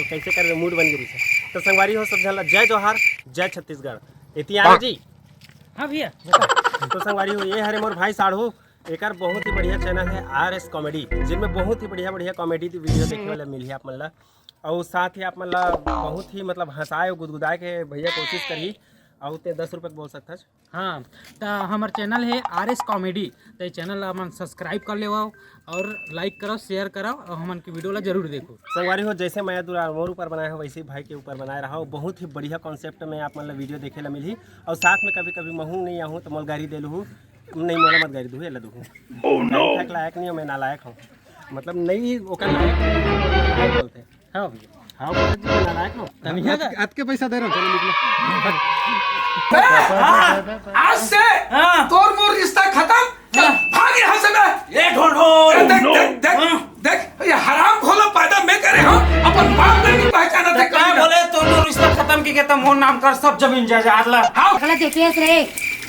कैसे कर मूड बन गई है। तो संगवारी हो सब झल जय जोहार जय छत्तीसगढ़ इतिहास जी। हाँ भैया तो संगवारी हो ये हरे मोर भाई साढ़ू एक बहुत ही बढ़िया चैनल है RS कॉमेडी, जिनमें बहुत ही बढ़िया बढ़िया कॉमेडी की वीडियो देखे वाला मिली आप मन ला। और साथ ही आप मन ला बहुत ही मतलब हंसाए और गुदगुदाए के भैया कोशिश करी। और ते 10 रुपये बोल सकता। हाँ तो हमार चैनल है RS कॉमेडी। तो ये चैनल हमन सब्सक्राइब कर ले और लाइक करो शेयर करो और हमन की वीडियो ला जरूर देखो। संगवारी हो जैसे मैं मोर ऊपर बनाया हो वैसे ही भाई के ऊपर बनाए रहा हूँ। बहुत ही बढ़िया कॉन्सेप्ट में आप मतलब वीडियो देखे ला मिली। और साथ में कभी कभी महूँ नहीं आहूँ तो मोल गाड़ी दे लूँ नहीं मोला मत गाड़ी दूँ लदूँ फेंक लायक नहीं मैं नालायक हूँ मतलब नहीं ओकर लायक बोलते। हाँ भैया हाँ बोलते जी नालायक हो आज के पैसा दे रहा हूँ चलो निकलो। आज से तोर मोर रिश्ता खत्म। चल भाग यहाँ से मैं। ये ढोल देख देख देख देख ये हराम खोला पैदा मैं करे हो अपन बाप ने भी पहचाना था। क्या बोले तो रिश्ता खत्म की कहता मोर नाम कर सब जमीन जायदाद ला। हाँ गलत देखिए रे।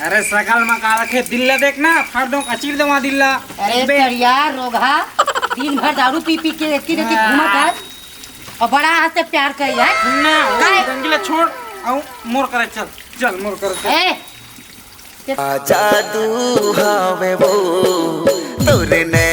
अरे सकल में का रखे दिल्ला देखना फाड़ दो कचीर दो वहाँ दिल्ला। अरे बढ़िया रोगा दिन भर दारू पी पी के देखती रहती घूमत है और बड़ा हाथ से प्यार कर यार ना गंगीला छोड़ आओ मोर करे चल चल मोर करे ए जादू हवे वो तोरे ने